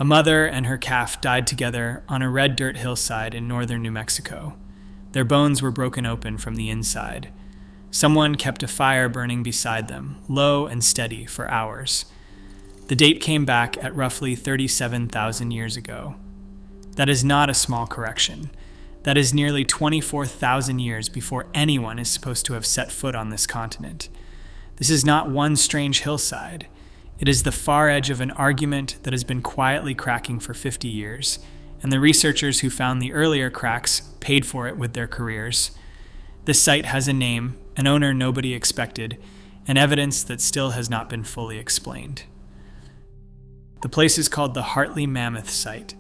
A mother and her calf died together on a red dirt hillside in northern New Mexico. Their bones were broken open from the inside. Someone kept a fire burning beside them, low and steady, for hours. The date came back at roughly 37,000 years ago. That is not a small correction. That is nearly 24,000 years before anyone is supposed to have set foot on this continent. This is not one strange hillside. It is the far edge of an argument that has been quietly cracking for 50 years, and the researchers who found the earlier cracks paid for it with their careers. This site has a name, an owner nobody expected, and evidence that still has not been fully explained. The place is called the Hartley Mammoth site,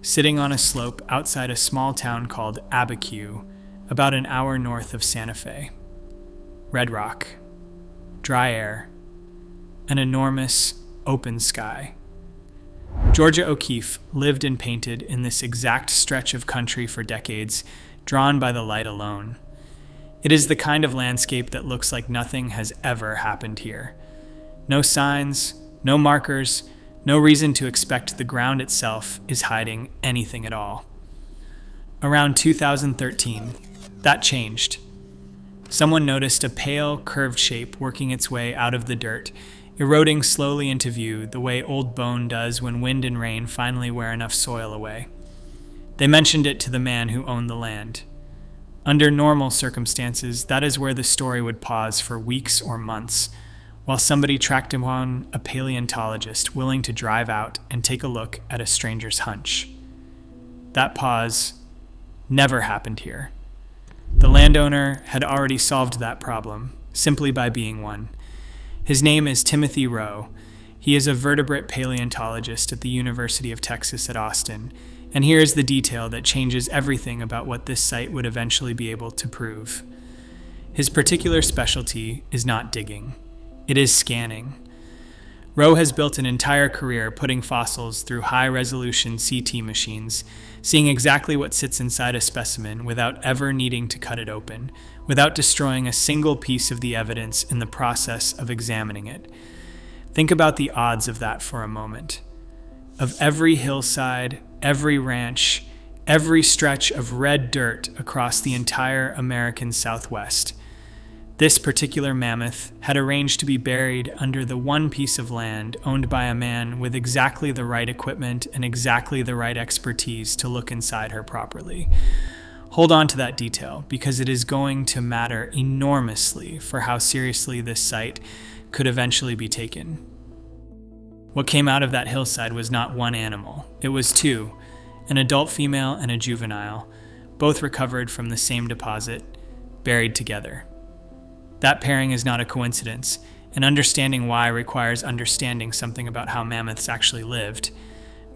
sitting on a slope outside a small town called Abiquiú, about an hour north of Santa Fe. Red rock, dry air, an enormous open sky. Georgia O'Keeffe lived and painted in this exact stretch of country for decades, drawn by the light alone. It is the kind of landscape that looks like nothing has ever happened here. No signs, no markers, no reason to expect the ground itself is hiding anything at all. Around 2013, that changed. Someone noticed a pale, curved shape working its way out of the dirt, eroding slowly into view the way old bone does when wind and rain finally wear enough soil away. They mentioned it to the man who owned the land. Under normal circumstances, that is where the story would pause for weeks or months, while somebody tracked down a paleontologist willing to drive out and take a look at a stranger's hunch. That pause never happened here. The landowner had already solved that problem, simply by being one. His name is Timothy Rowe. He is a vertebrate paleontologist at the University of Texas at Austin, and here is the detail that changes everything about what this site would eventually be able to prove. His particular specialty is not digging. It is scanning. Rowe has built an entire career putting fossils through high-resolution CT machines, seeing exactly what sits inside a specimen without ever needing to cut it open, without destroying a single piece of the evidence in the process of examining it. Think about the odds of that for a moment. Of every hillside, every ranch, every stretch of red dirt across the entire American Southwest, this particular mammoth had arranged to be buried under the one piece of land owned by a man with exactly the right equipment and exactly the right expertise to look inside her properly. Hold on to that detail, because it is going to matter enormously for how seriously this site could eventually be taken. What came out of that hillside was not one animal. It was two, an adult female and a juvenile, both recovered from the same deposit, buried together. That pairing is not a coincidence, and understanding why requires understanding something about how mammoths actually lived.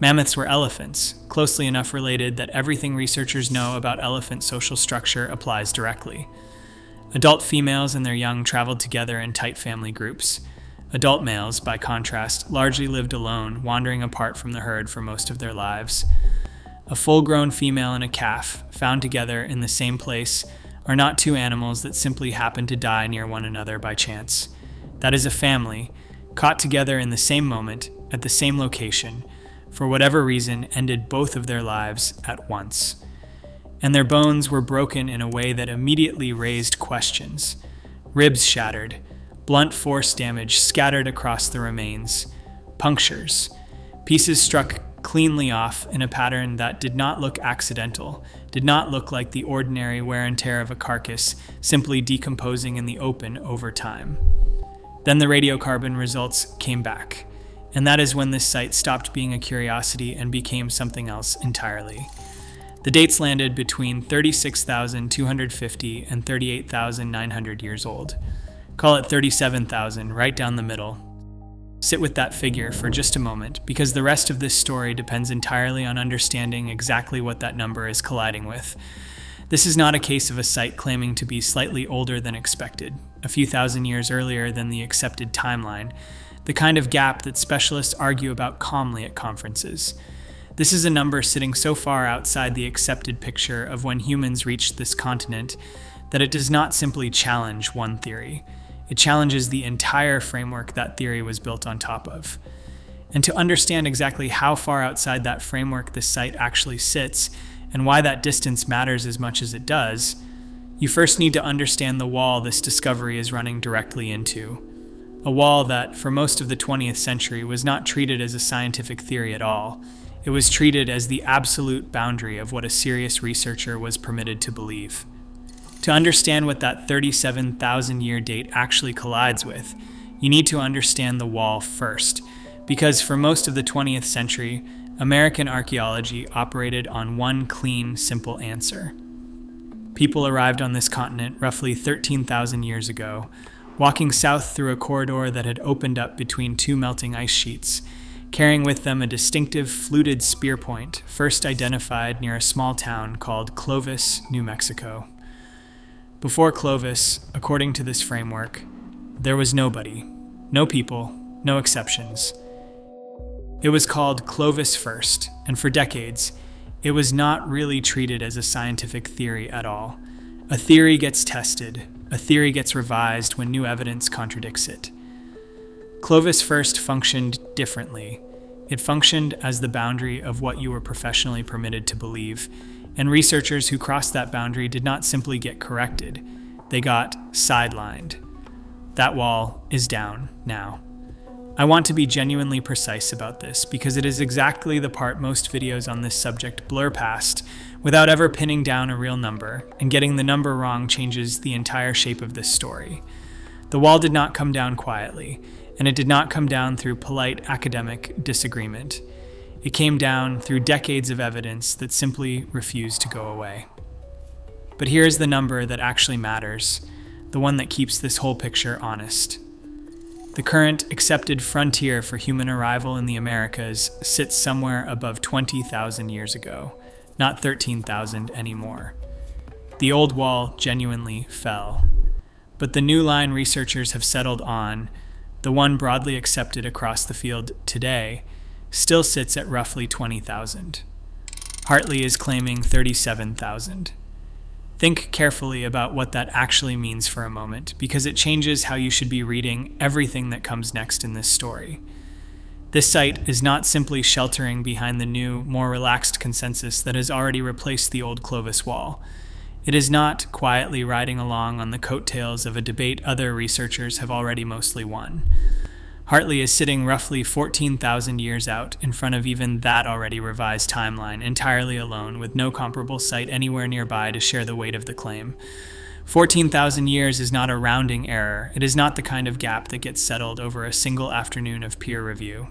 Mammoths were elephants, closely enough related that everything researchers know about elephant social structure applies directly. Adult females and their young traveled together in tight family groups. Adult males, by contrast, largely lived alone, wandering apart from the herd for most of their lives. A full-grown female and a calf, found together in the same place, are not two animals that simply happen to die near one another by chance. That is a family, caught together in the same moment, at the same location, for whatever reason ended both of their lives at once. And their bones were broken in a way that immediately raised questions. Ribs shattered, blunt force damage scattered across the remains, punctures, pieces struck cleanly off in a pattern that did not look accidental, did not look like the ordinary wear and tear of a carcass simply decomposing in the open over time. Then the radiocarbon results came back, and that is when this site stopped being a curiosity and became something else entirely. The dates landed between 36,250 and 38,900 years old. Call it 37,000, right down the middle. Sit with that figure for just a moment, because the rest of this story depends entirely on understanding exactly what that number is colliding with. This is not a case of a site claiming to be slightly older than expected, a few thousand years earlier than the accepted timeline, the kind of gap that specialists argue about calmly at conferences. This is a number sitting so far outside the accepted picture of when humans reached this continent that it does not simply challenge one theory. It challenges the entire framework that theory was built on top of. And to understand exactly how far outside that framework this site actually sits, and why that distance matters as much as it does, you first need to understand the wall this discovery is running directly into. A wall that, for most of the 20th century, was not treated as a scientific theory at all. It was treated as the absolute boundary of what a serious researcher was permitted to believe. To understand what that 37,000-year date actually collides with, you need to understand the wall first, because for most of the 20th century, American archaeology operated on one clean, simple answer. People arrived on this continent roughly 13,000 years ago, walking south through a corridor that had opened up between two melting ice sheets, carrying with them a distinctive fluted spear point first identified near a small town called Clovis, New Mexico. Before Clovis, according to this framework, there was nobody, no people, no exceptions. It was called Clovis First, and for decades, it was not really treated as a scientific theory at all. A theory gets tested, a theory gets revised when new evidence contradicts it. Clovis First functioned differently. It functioned as the boundary of what you were professionally permitted to believe, and researchers who crossed that boundary did not simply get corrected, they got sidelined. That wall is down now. I want to be genuinely precise about this because it is exactly the part most videos on this subject blur past without ever pinning down a real number, and getting the number wrong changes the entire shape of this story. The wall did not come down quietly, and it did not come down through polite academic disagreement. It came down through decades of evidence that simply refused to go away. But here's the number that actually matters, the one that keeps this whole picture honest. The current accepted frontier for human arrival in the Americas sits somewhere above 20,000 years ago, not 13,000 anymore. The old wall genuinely fell. But the new line researchers have settled on, the one broadly accepted across the field today, still sits at roughly 20,000. Hartley is claiming 37,000. Think carefully about what that actually means for a moment, because it changes how you should be reading everything that comes next in this story. This site is not simply sheltering behind the new, more relaxed consensus that has already replaced the old Clovis wall. It is not quietly riding along on the coattails of a debate other researchers have already mostly won. Hartley is sitting roughly 14,000 years out in front of even that already revised timeline, entirely alone, with no comparable site anywhere nearby to share the weight of the claim. 14,000 years is not a rounding error. It is not the kind of gap that gets settled over a single afternoon of peer review.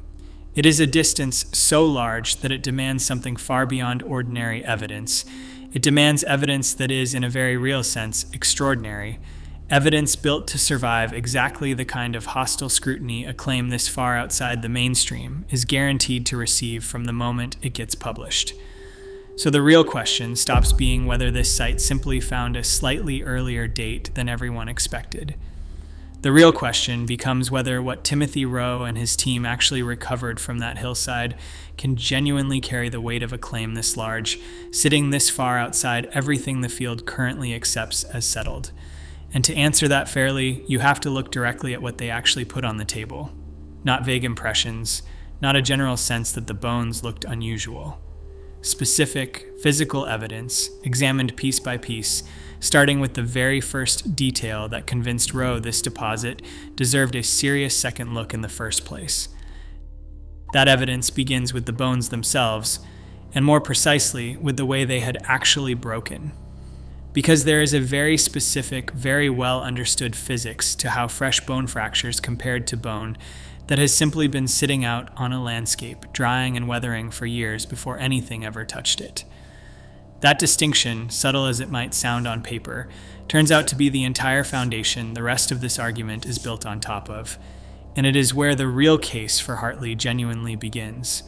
It is a distance so large that it demands something far beyond ordinary evidence. It demands evidence that is, in a very real sense, extraordinary. Evidence built to survive exactly the kind of hostile scrutiny a claim this far outside the mainstream is guaranteed to receive from the moment it gets published. So the real question stops being whether this site simply found a slightly earlier date than everyone expected. The real question becomes whether what Timothy Rowe and his team actually recovered from that hillside can genuinely carry the weight of a claim this large, sitting this far outside everything the field currently accepts as settled. And to answer that fairly, you have to look directly at what they actually put on the table. Not vague impressions, not a general sense that the bones looked unusual. Specific, physical evidence, examined piece by piece, starting with the very first detail that convinced Rowe this deposit deserved a serious second look in the first place. That evidence begins with the bones themselves, and more precisely, with the way they had actually broken. Because there is a very specific, very well understood physics to how fresh bone fractures compared to bone that has simply been sitting out on a landscape, drying and weathering for years before anything ever touched it. That distinction, subtle as it might sound on paper, turns out to be the entire foundation the rest of this argument is built on top of, and it is where the real case for Hartley genuinely begins.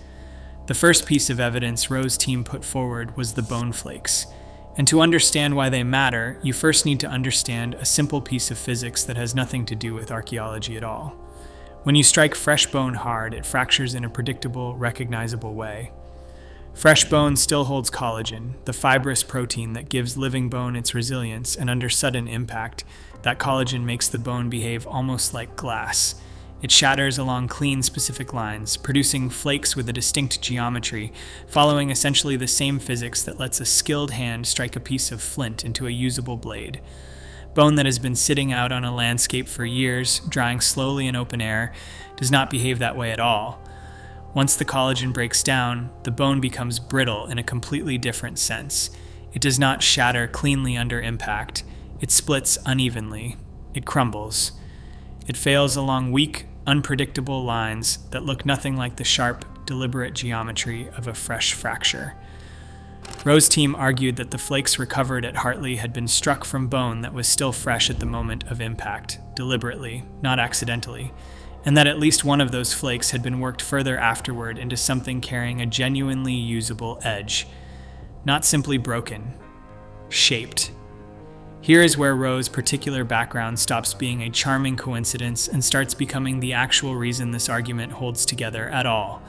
The first piece of evidence Rowe's team put forward was the bone flakes. And to understand why they matter, you first need to understand a simple piece of physics that has nothing to do with archaeology at all. When you strike fresh bone hard, it fractures in a predictable, recognizable way. Fresh bone still holds collagen, the fibrous protein that gives living bone its resilience, and under sudden impact, that collagen makes the bone behave almost like glass. It shatters along clean, specific lines, producing flakes with a distinct geometry, following essentially the same physics that lets a skilled hand strike a piece of flint into a usable blade. Bone that has been sitting out on a landscape for years, drying slowly in open air, does not behave that way at all. Once the collagen breaks down, the bone becomes brittle in a completely different sense. It does not shatter cleanly under impact. It splits unevenly. It crumbles. It fails along weak, unpredictable lines that look nothing like the sharp, deliberate geometry of a fresh fracture. Rowe's team argued that the flakes recovered at Hartley had been struck from bone that was still fresh at the moment of impact, deliberately, not accidentally, and that at least one of those flakes had been worked further afterward into something carrying a genuinely usable edge. Not simply broken, shaped. Here is where Rowe's particular background stops being a charming coincidence and starts becoming the actual reason this argument holds together at all.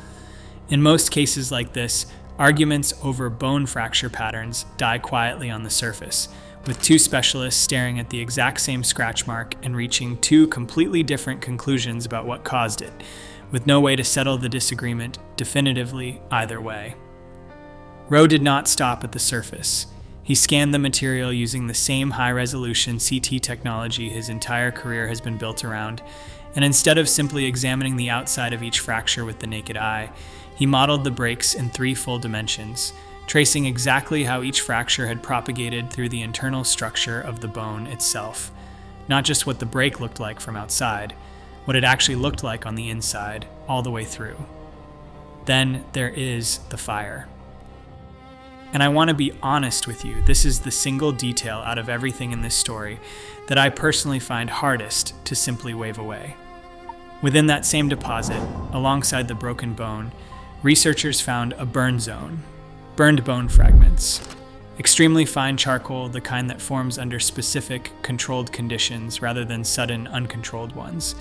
In most cases like this, arguments over bone fracture patterns die quietly on the surface, with two specialists staring at the exact same scratch mark and reaching two completely different conclusions about what caused it, with no way to settle the disagreement definitively either way. Rowe did not stop at the surface. He scanned the material using the same high-resolution CT technology his entire career has been built around, and instead of simply examining the outside of each fracture with the naked eye, he modeled the breaks in 3 full dimensions, tracing exactly how each fracture had propagated through the internal structure of the bone itself. Not just what the break looked like from outside, what it actually looked like on the inside, all the way through. Then there is the fire. And I want to be honest with you, this is the single detail out of everything in this story that I personally find hardest to simply wave away. Within that same deposit, alongside the broken bone, researchers found a burn zone, burned bone fragments, extremely fine charcoal, the kind that forms under specific, controlled conditions rather than sudden, uncontrolled ones,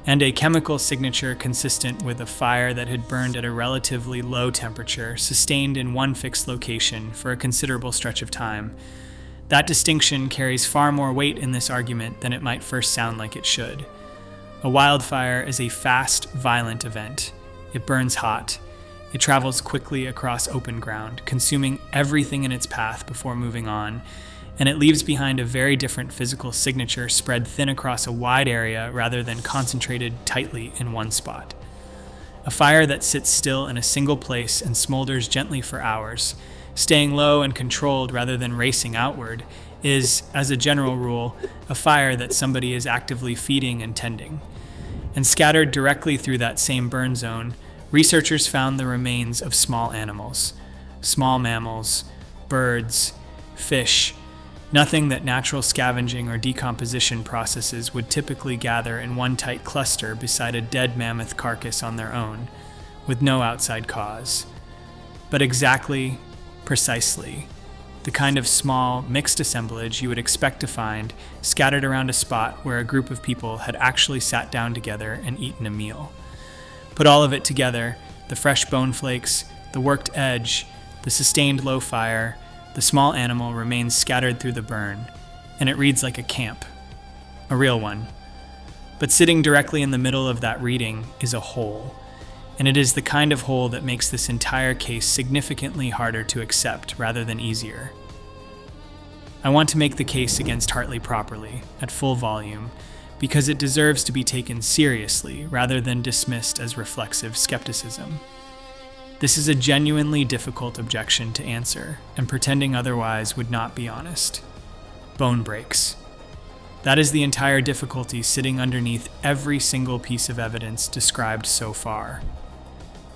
and a chemical signature consistent with a fire that had burned at a relatively low temperature, sustained in one fixed location for a considerable stretch of time. That distinction carries far more weight in this argument than it might first sound like it should. A wildfire is a fast, violent event. It burns hot. It travels quickly across open ground, consuming everything in its path before moving on, and it leaves behind a very different physical signature spread thin across a wide area rather than concentrated tightly in one spot. A fire that sits still in a single place and smolders gently for hours, staying low and controlled rather than racing outward, is, as a general rule, a fire that somebody is actively feeding and tending. And scattered directly through that same burn zone, researchers found the remains of small animals, small mammals, birds, fish, nothing that natural scavenging or decomposition processes would typically gather in one tight cluster beside a dead mammoth carcass on their own, with no outside cause. But exactly, precisely, the kind of small, mixed assemblage you would expect to find scattered around a spot where a group of people had actually sat down together and eaten a meal. Put all of it together, the fresh bone flakes, the worked edge, the sustained low fire, the small animal remains scattered through the burn, and it reads like a camp. A real one. But sitting directly in the middle of that reading is a hole, and it is the kind of hole that makes this entire case significantly harder to accept rather than easier. I want to make the case against Hartley properly, at full volume, because it deserves to be taken seriously rather than dismissed as reflexive skepticism. This is a genuinely difficult objection to answer, and pretending otherwise would not be honest. Bone breaks. That is the entire difficulty sitting underneath every single piece of evidence described so far.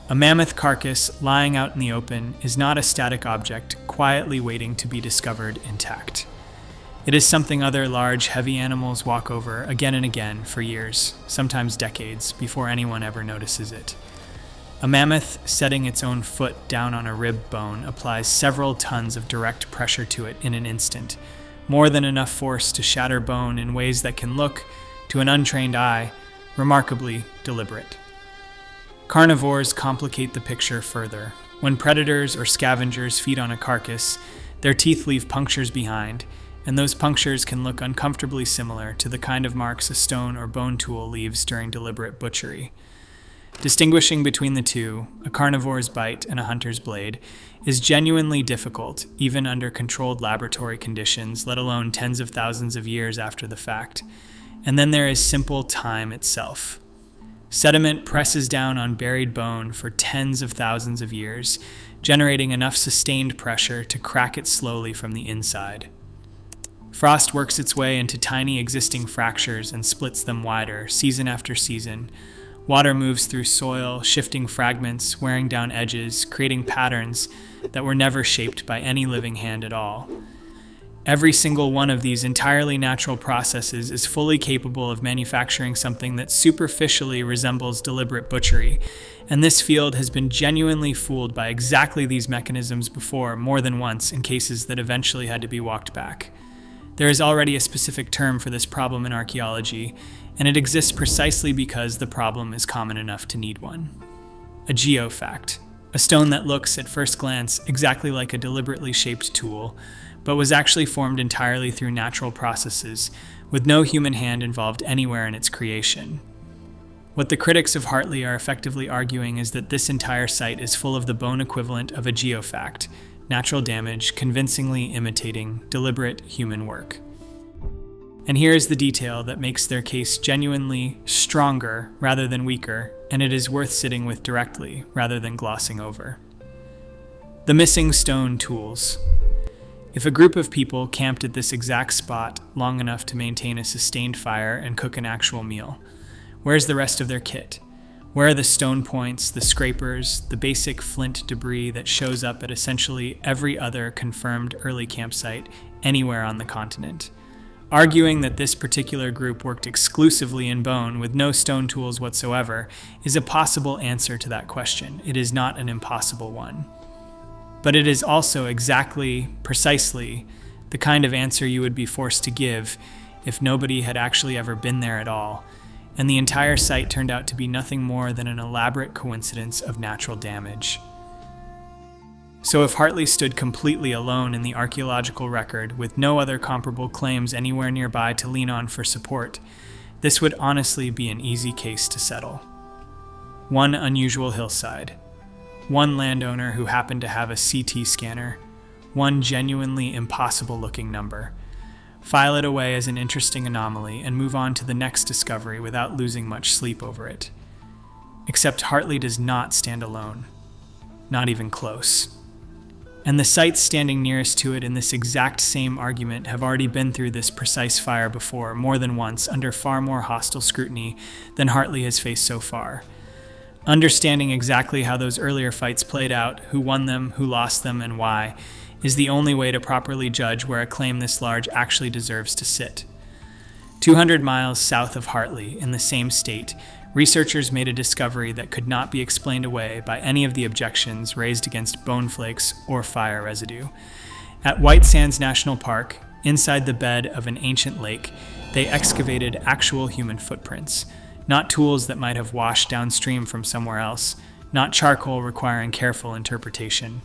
A mammoth carcass lying out in the open is not a static object quietly waiting to be discovered intact. It is something other large, heavy animals walk over again and again for years, sometimes decades, before anyone ever notices it. A mammoth setting its own foot down on a rib bone applies several tons of direct pressure to it in an instant, more than enough force to shatter bone in ways that can look, to an untrained eye, remarkably deliberate. Carnivores complicate the picture further. When predators or scavengers feed on a carcass, their teeth leave punctures behind, and those punctures can look uncomfortably similar to the kind of marks a stone or bone tool leaves during deliberate butchery. Distinguishing between the two, a carnivore's bite and a hunter's blade, is genuinely difficult, even under controlled laboratory conditions, let alone tens of thousands of years after the fact. And then there is simple time itself. Sediment presses down on buried bone for tens of thousands of years, generating enough sustained pressure to crack it slowly from the inside. Frost works its way into tiny existing fractures and splits them wider, season after season. Water moves through soil, shifting fragments, wearing down edges, creating patterns that were never shaped by any living hand at all. Every single one of these entirely natural processes is fully capable of manufacturing something that superficially resembles deliberate butchery, and this field has been genuinely fooled by exactly these mechanisms before, more than once, in cases that eventually had to be walked back. There is already a specific term for this problem in archaeology, and it exists precisely because the problem is common enough to need one. A geofact, a stone that looks, at first glance, exactly like a deliberately shaped tool, but was actually formed entirely through natural processes, with no human hand involved anywhere in its creation. What the critics of Hartley are effectively arguing is that this entire site is full of the bone equivalent of a geofact, natural damage convincingly imitating deliberate human work. And here is the detail that makes their case genuinely stronger rather than weaker, and it is worth sitting with directly rather than glossing over. The missing stone tools. If a group of people camped at this exact spot long enough to maintain a sustained fire and cook an actual meal, where's the rest of their kit? Where are the stone points, the scrapers, the basic flint debris that shows up at essentially every other confirmed early campsite anywhere on the continent? Arguing that this particular group worked exclusively in bone with no stone tools whatsoever is a possible answer to that question. It is not an impossible one. But it is also precisely, the kind of answer you would be forced to give if nobody had actually ever been there at all, and the entire site turned out to be nothing more than an elaborate coincidence of natural damage. So if Hartley stood completely alone in the archaeological record with no other comparable claims anywhere nearby to lean on for support, this would honestly be an easy case to settle. One unusual hillside. One landowner who happened to have a CT scanner. One genuinely impossible-looking number. File it away as an interesting anomaly and move on to the next discovery without losing much sleep over it. Except Hartley does not stand alone. Not even close. And the sites standing nearest to it in this exact same argument have already been through this precise fire before, more than once, under far more hostile scrutiny than Hartley has faced so far. Understanding exactly how those earlier fights played out, who won them, who lost them, and why, is the only way to properly judge where a claim this large actually deserves to sit. 200 miles south of Hartley, in the same state, researchers made a discovery that could not be explained away by any of the objections raised against bone flakes or fire residue. At White Sands National Park, inside the bed of an ancient lake, they excavated actual human footprints, not tools that might have washed downstream from somewhere else, not charcoal requiring careful interpretation.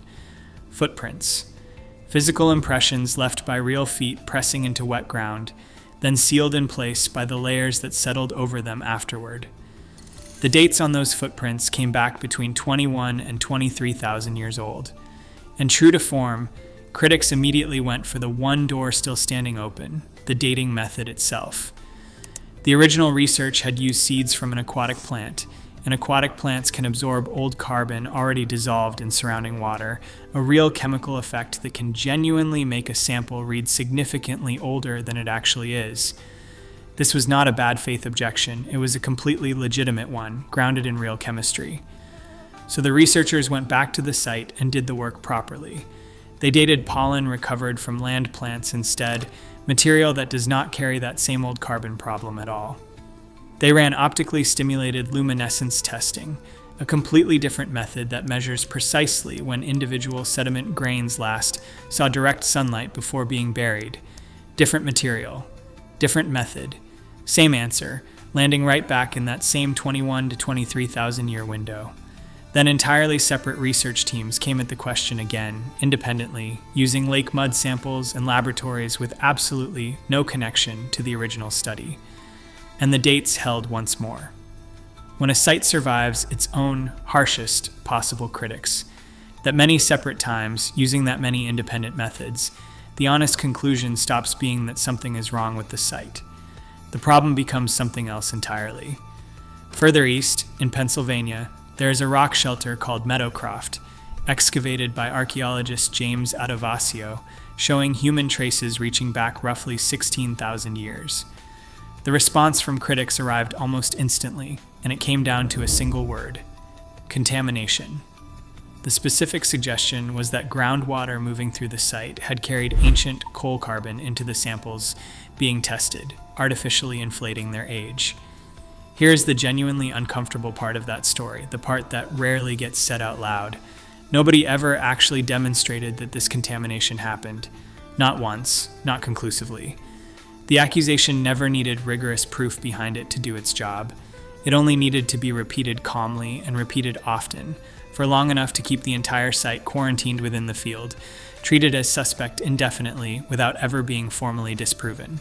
Footprints. Physical impressions left by real feet pressing into wet ground, then sealed in place by the layers that settled over them afterward. The dates on those footprints came back between 21 and 23,000 years old. And true to form, critics immediately went for the one door still standing open, the dating method itself. The original research had used seeds from an aquatic plant, and aquatic plants can absorb old carbon already dissolved in surrounding water, a real chemical effect that can genuinely make a sample read significantly older than it actually is. This was not a bad faith objection, it was a completely legitimate one, grounded in real chemistry. So the researchers went back to the site and did the work properly. They dated pollen recovered from land plants instead, material that does not carry that same old carbon problem at all. They ran optically stimulated luminescence testing, a completely different method that measures precisely when individual sediment grains last saw direct sunlight before being buried. Different material, different method, same answer, landing right back in that same 21 to 23,000 year window. Then entirely separate research teams came at the question again, independently, using lake mud samples and laboratories with absolutely no connection to the original study. And the dates held once more. When a site survives its own harshest possible critics, that many separate times, using that many independent methods, the honest conclusion stops being that something is wrong with the site. The problem becomes something else entirely. Further east, in Pennsylvania, there is a rock shelter called Meadowcroft, excavated by archaeologist James Addovasio, showing human traces reaching back roughly 16,000 years. The response from critics arrived almost instantly, and it came down to a single word: contamination. The specific suggestion was that groundwater moving through the site had carried ancient coal carbon into the samples being tested, artificially inflating their age. Here's the genuinely uncomfortable part of that story, the part that rarely gets said out loud. Nobody ever actually demonstrated that this contamination happened. Not once, not conclusively. The accusation never needed rigorous proof behind it to do its job. It only needed to be repeated calmly and repeated often, for long enough to keep the entire site quarantined within the field, treated as suspect indefinitely without ever being formally disproven.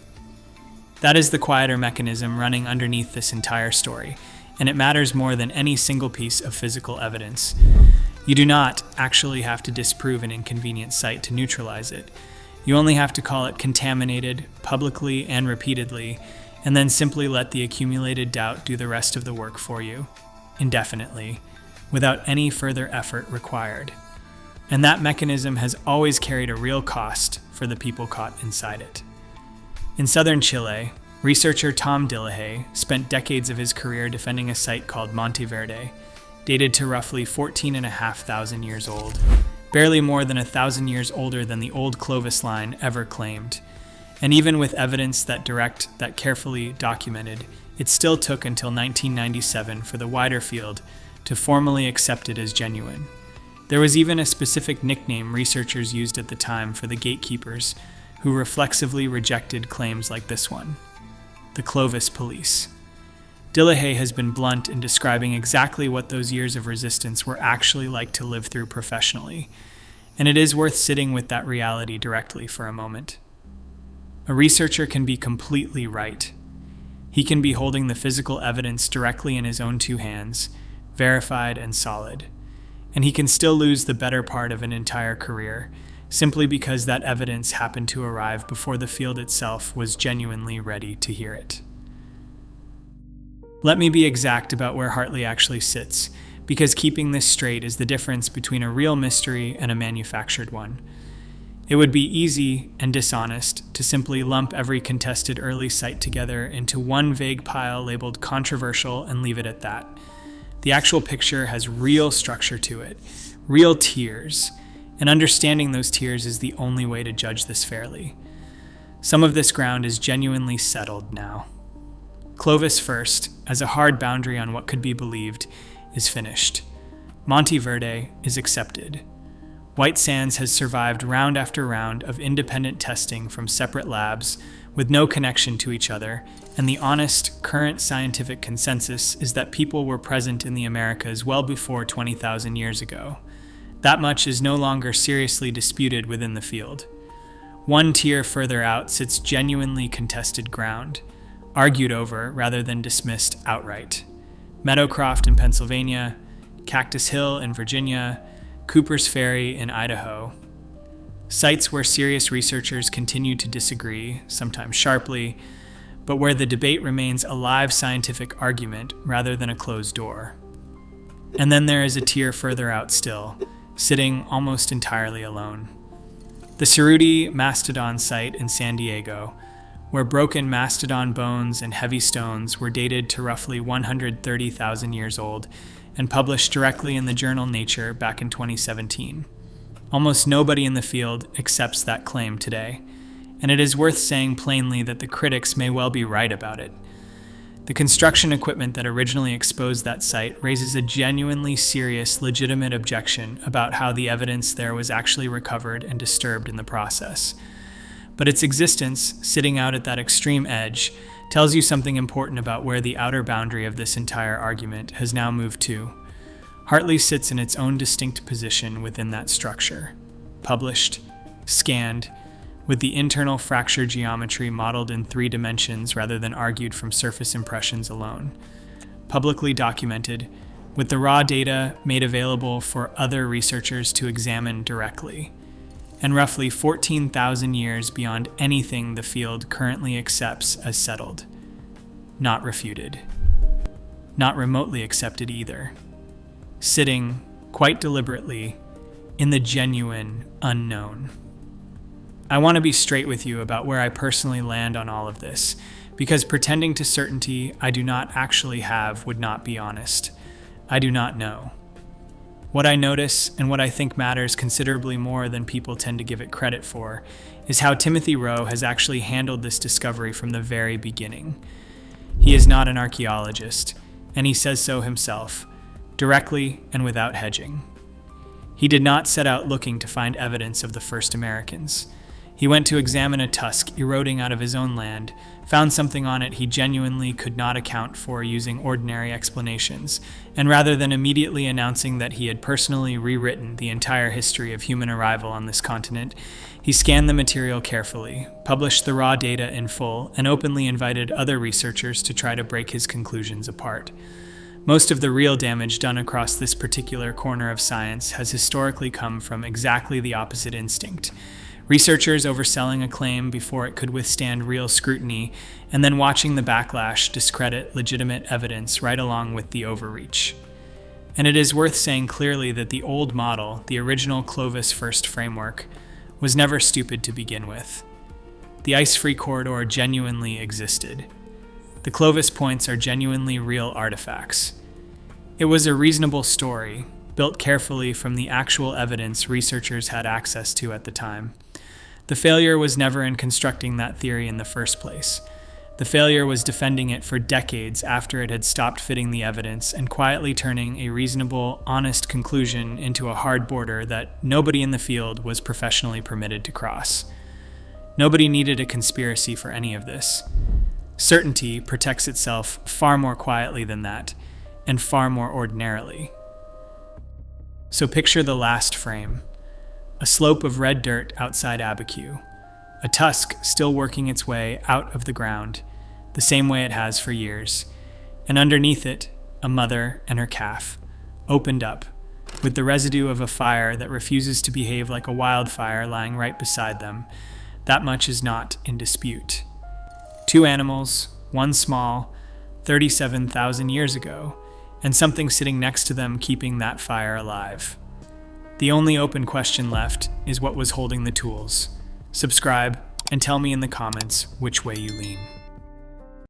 That is the quieter mechanism running underneath this entire story, and it matters more than any single piece of physical evidence. You do not actually have to disprove an inconvenient site to neutralize it. You only have to call it contaminated, publicly and repeatedly, and then simply let the accumulated doubt do the rest of the work for you, indefinitely, without any further effort required. And that mechanism has always carried a real cost for the people caught inside it. In southern Chile, researcher Tom Dillehay spent decades of his career defending a site called Monteverde, dated to roughly 14,500 years old, barely more than 1,000 years older than the old Clovis line ever claimed. And even with evidence that carefully documented, it still took until 1997 for the wider field to formally accept it as genuine. There was even a specific nickname researchers used at the time for the gatekeepers who reflexively rejected claims like this one: the Clovis Police. Dillehay has been blunt in describing exactly what those years of resistance were actually like to live through professionally, and it is worth sitting with that reality directly for a moment. A researcher can be completely right. He can be holding the physical evidence directly in his own two hands, verified and solid, and he can still lose the better part of an entire career, simply because that evidence happened to arrive before the field itself was genuinely ready to hear it. Let me be exact about where Hartley actually sits, because keeping this straight is the difference between a real mystery and a manufactured one. It would be easy and dishonest to simply lump every contested early site together into one vague pile labeled controversial and leave it at that. The actual picture has real structure to it, real tiers, and understanding those tiers is the only way to judge this fairly. Some of this ground is genuinely settled now. Clovis First, as a hard boundary on what could be believed, is finished. Monteverde is accepted. White Sands has survived round after round of independent testing from separate labs with no connection to each other, and the honest, current scientific consensus is that people were present in the Americas well before 20,000 years ago. That much is no longer seriously disputed within the field. One tier further out sits genuinely contested ground, argued over rather than dismissed outright. Meadowcroft in Pennsylvania, Cactus Hill in Virginia, Cooper's Ferry in Idaho. Sites where serious researchers continue to disagree, sometimes sharply, but where the debate remains a live scientific argument rather than a closed door. And then there is a tier further out still, sitting almost entirely alone. The Cerruti Mastodon site in San Diego, where broken mastodon bones and heavy stones were dated to roughly 130,000 years old and published directly in the journal Nature back in 2017. Almost nobody in the field accepts that claim today, and it is worth saying plainly that the critics may well be right about it. The construction equipment that originally exposed that site raises a genuinely serious, legitimate objection about how the evidence there was actually recovered and disturbed in the process. But its existence, sitting out at that extreme edge, tells you something important about where the outer boundary of this entire argument has now moved to. Hartley sits in its own distinct position within that structure, published, scanned, with the internal fracture geometry modeled in 3 dimensions rather than argued from surface impressions alone, publicly documented, with the raw data made available for other researchers to examine directly, and roughly 14,000 years beyond anything the field currently accepts as settled, not refuted, not remotely accepted either, sitting, quite deliberately, in the genuine unknown. I want to be straight with you about where I personally land on all of this, because pretending to certainty I do not actually have would not be honest. I do not know. What I notice, and what I think matters considerably more than people tend to give it credit for, is how Timothy Rowe has actually handled this discovery from the very beginning. He is not an archaeologist, and he says so himself, directly and without hedging. He did not set out looking to find evidence of the first Americans. He went to examine a tusk eroding out of his own land, found something on it he genuinely could not account for using ordinary explanations, and rather than immediately announcing that he had personally rewritten the entire history of human arrival on this continent, he scanned the material carefully, published the raw data in full, and openly invited other researchers to try to break his conclusions apart. Most of the real damage done across this particular corner of science has historically come from exactly the opposite instinct. Researchers overselling a claim before it could withstand real scrutiny, and then watching the backlash discredit legitimate evidence right along with the overreach. And it is worth saying clearly that the old model, the original Clovis First framework, was never stupid to begin with. The ice-free corridor genuinely existed. The Clovis points are genuinely real artifacts. It was a reasonable story, built carefully from the actual evidence researchers had access to at the time. The failure was never in constructing that theory in the first place. The failure was defending it for decades after it had stopped fitting the evidence and quietly turning a reasonable, honest conclusion into a hard border that nobody in the field was professionally permitted to cross. Nobody needed a conspiracy for any of this. Certainty protects itself far more quietly than that, and far more ordinarily. So picture the last frame. A slope of red dirt outside Abiquiú. A tusk still working its way out of the ground, the same way it has for years. And underneath it, a mother and her calf, opened up, with the residue of a fire that refuses to behave like a wildfire lying right beside them. That much is not in dispute. 2 animals, one small, 37,000 years ago, and something sitting next to them keeping that fire alive. The only open question left is what was holding the tools. Subscribe and tell me in the comments which way you lean.